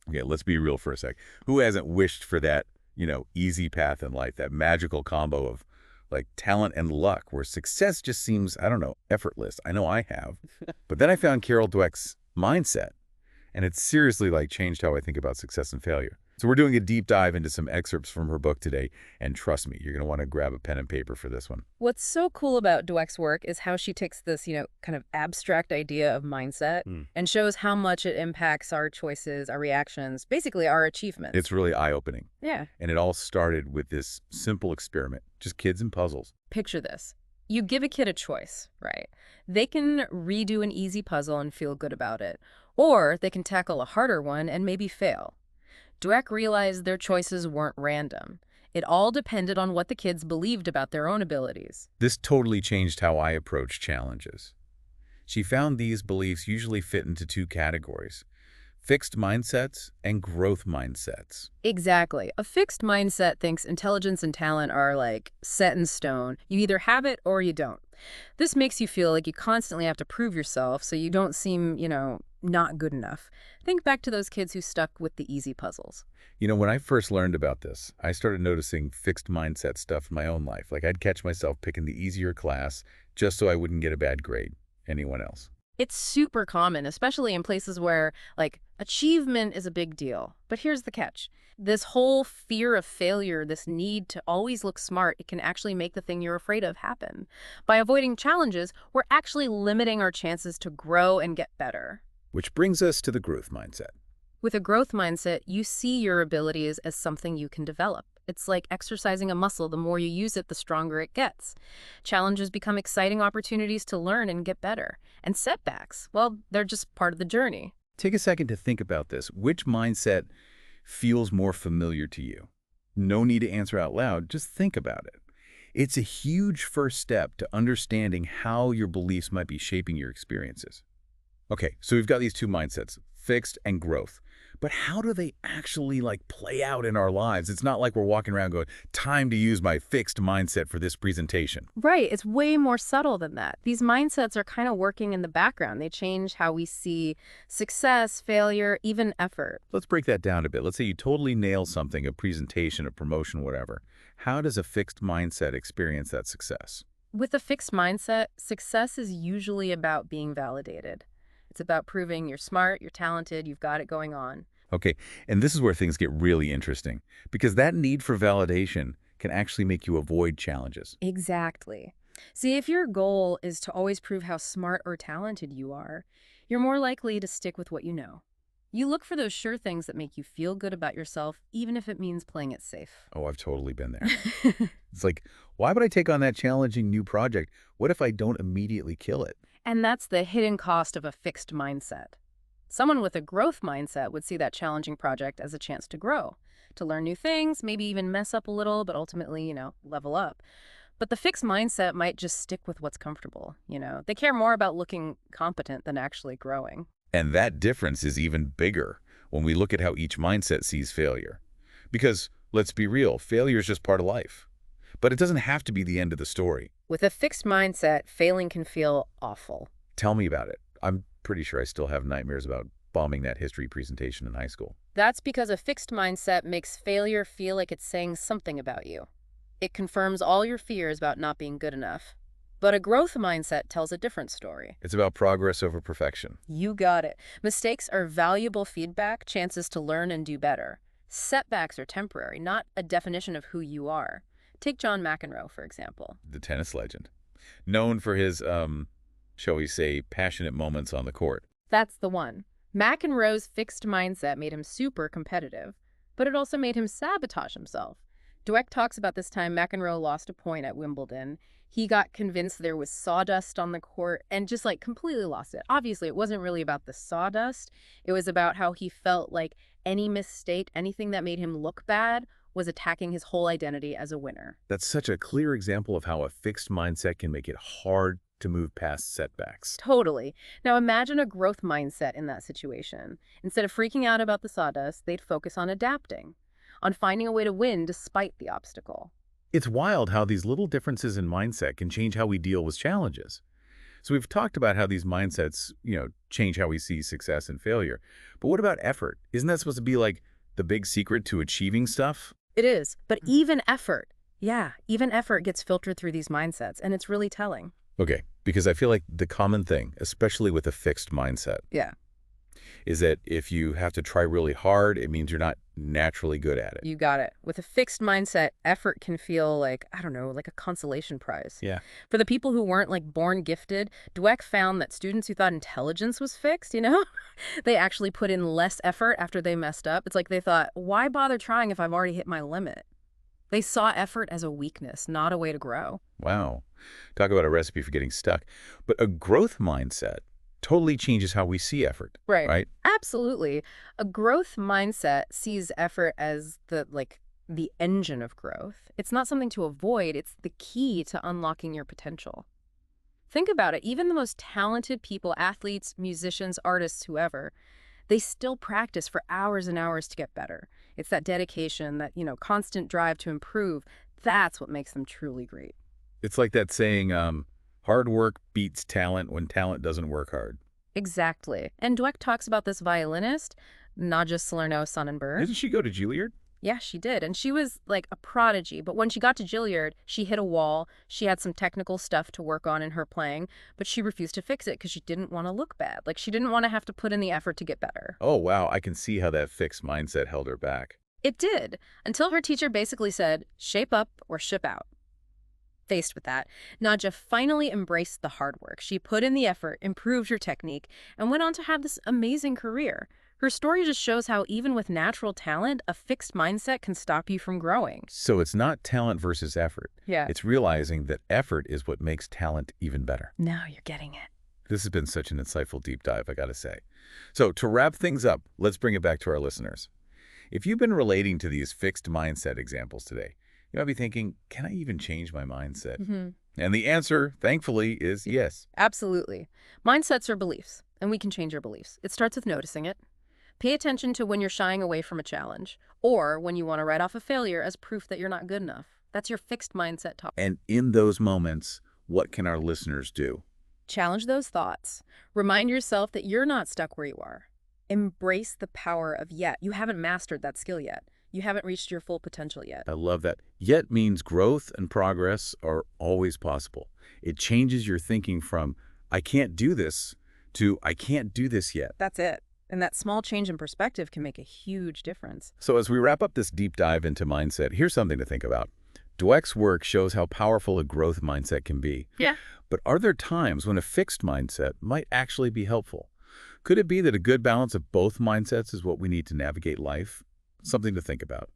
Okay, let's be real for a sec. Who hasn't wished for that, easy path in life, that magical combo of like talent and luck where success just seems, I don't know, effortless. I know I have. But then I found Carol Dweck's mindset, and it's seriously like changed how I think about success and failure. So we're doing a deep dive into some excerpts from her book today, and trust me, you're going to want to grab a pen and paper for this one. What's so cool about Dweck's work is how she takes this, kind of abstract idea of mindset and shows how much it impacts our choices, our reactions, basically our achievements. It's really eye-opening. Yeah. And it all started with this simple experiment, just kids and puzzles. Picture this. You give a kid a choice, right? They can redo an easy puzzle and feel good about it, or they can tackle a harder one and maybe fail. Dweck realized their choices weren't random. It all depended on what the kids believed about their own abilities. This totally changed how I approach challenges. She found these beliefs usually fit into two categories: fixed mindsets and growth mindsets. Exactly. A fixed mindset thinks intelligence and talent are like set in stone. You either have it or you don't. This makes you feel like you constantly have to prove yourself so you don't seem, not good enough. Think back to those kids who stuck with the easy puzzles. When I first learned about this, I started noticing fixed mindset stuff in my own life. Like I'd catch myself picking the easier class just so I wouldn't get a bad grade. Anyone else? It's super common, especially in places where, achievement is a big deal. But here's the catch. This whole fear of failure, this need to always look smart, it can actually make the thing you're afraid of happen. By avoiding challenges, we're actually limiting our chances to grow and get better. Which brings us to the growth mindset. With a growth mindset, you see your abilities as something you can develop. It's like exercising a muscle. The more you use it, the stronger it gets. Challenges become exciting opportunities to learn and get better. And setbacks, well, they're just part of the journey. Take a second to think about this. Which mindset feels more familiar to you? No need to answer out loud, just think about it. It's a huge first step to understanding how your beliefs might be shaping your experiences. Okay, so we've got these two mindsets, fixed and growth. But how do they actually play out in our lives? It's not like we're walking around going, time to use my fixed mindset for this presentation. Right. It's way more subtle than that. These mindsets are kind of working in the background. They change how we see success, failure, even effort. Let's break that down a bit. Let's say you totally nail something, a presentation, a promotion, whatever. How does a fixed mindset experience that success? With a fixed mindset, success is usually about being validated. It's about proving you're smart, you're talented, you've got it going on. Okay, and this is where things get really interesting, because that need for validation can actually make you avoid challenges. Exactly. See, if your goal is to always prove how smart or talented you are, you're more likely to stick with what you know. You look for those sure things that make you feel good about yourself, even if it means playing it safe. Oh, I've totally been there. It's like, why would I take on that challenging new project? What if I don't immediately kill it? And that's the hidden cost of a fixed mindset. Someone with a growth mindset would see that challenging project as a chance to grow, to learn new things, maybe even mess up a little, but ultimately, level up. But the fixed mindset might just stick with what's comfortable, They care more about looking competent than actually growing. And that difference is even bigger when we look at how each mindset sees failure. Because, let's be real, failure is just part of life. But it doesn't have to be the end of the story. With a fixed mindset, failing can feel awful. Tell me about it. I'm pretty sure I still have nightmares about bombing that history presentation in high school. That's because a fixed mindset makes failure feel like it's saying something about you. It confirms all your fears about not being good enough. But a growth mindset tells a different story. It's about progress over perfection. You got it. Mistakes are valuable feedback, chances to learn and do better. Setbacks are temporary, not a definition of who you are. Take John McEnroe, for example. The tennis legend. Known for his, shall we say, passionate moments on the court. That's the one. McEnroe's fixed mindset made him super competitive, but it also made him sabotage himself. Dweck talks about this time McEnroe lost a point at Wimbledon. He got convinced there was sawdust on the court and just completely lost it. Obviously, it wasn't really about the sawdust. It was about how he felt like any mistake, anything that made him look bad, was attacking his whole identity as a winner. That's such a clear example of how a fixed mindset can make it hard to move past setbacks. Totally. Now imagine a growth mindset in that situation. Instead of freaking out about the sawdust, they'd focus on adapting, on finding a way to win despite the obstacle. It's wild how these little differences in mindset can change how we deal with challenges. So we've talked about how these mindsets, change how we see success and failure. But what about effort? Isn't that supposed to be like the big secret to achieving stuff? It is. But even effort, yeah, even effort gets filtered through these mindsets, and it's really telling. Okay, because I feel like the common thing, especially with a fixed mindset, Yeah, is that if you have to try really hard, it means you're not naturally good at it. you got it. With a fixed mindset, effort can feel like, I don't know, like a consolation prize. Yeah. For the people who weren't like born gifted, Dweck found that students who thought intelligence was fixed, they actually put in less effort after they messed up. It's like they thought, why bother trying if I've already hit my limit? They saw effort as a weakness, not a way to grow. Wow. Talk about a recipe for getting stuck. But a growth mindset totally changes how we see effort, Right. right? Absolutely. A growth mindset sees effort as the engine of growth. It's not something to avoid, it's the key to unlocking your potential. Think about it. Even the most talented people, athletes, musicians, artists, whoever, they still practice for hours and hours to get better. It's that dedication, that, constant drive to improve. That's what makes them truly great. It's like that saying, hard work beats talent when talent doesn't work hard. Exactly. And Dweck talks about this violinist, Nadja Salerno Sonnenberg. Didn't she go to Juilliard? Yeah, she did. And she was like a prodigy. But when she got to Juilliard, she hit a wall. She had some technical stuff to work on in her playing, but she refused to fix it because she didn't want to look bad. Like, she didn't want to have to put in the effort to get better. Oh, wow. I can see how that fixed mindset held her back. It did, until her teacher basically said, shape up or ship out. Faced with that, Nadja finally embraced the hard work. She put in the effort, improved her technique, and went on to have this amazing career. Her story just shows how even with natural talent, a fixed mindset can stop you from growing. So it's not talent versus effort. Yeah. It's realizing that effort is what makes talent even better. Now you're getting it. This has been such an insightful deep dive, I gotta say. So to wrap things up, let's bring it back to our listeners. If you've been relating to these fixed mindset examples today, you might be thinking, can I even change my mindset? And the answer, thankfully, is yes. Absolutely. Mindsets are beliefs, and we can change our beliefs. It starts with noticing it. Pay attention to when you're shying away from a challenge, or when you want to write off a failure as proof that you're not good enough. That's your fixed mindset talk. And in those moments, what can our listeners do? Challenge those thoughts. Remind yourself that you're not stuck where you are. Embrace the power of yet. You haven't mastered that skill yet. You haven't reached your full potential yet. I love that. Yet means growth and progress are always possible. It changes your thinking from, I can't do this, to I can't do this yet. That's it. And that small change in perspective can make a huge difference. So as we wrap up this deep dive into mindset, here's something to think about. Dweck's work shows how powerful a growth mindset can be. Yeah. But are there times when a fixed mindset might actually be helpful? Could it be that a good balance of both mindsets is what we need to navigate life? Something to think about.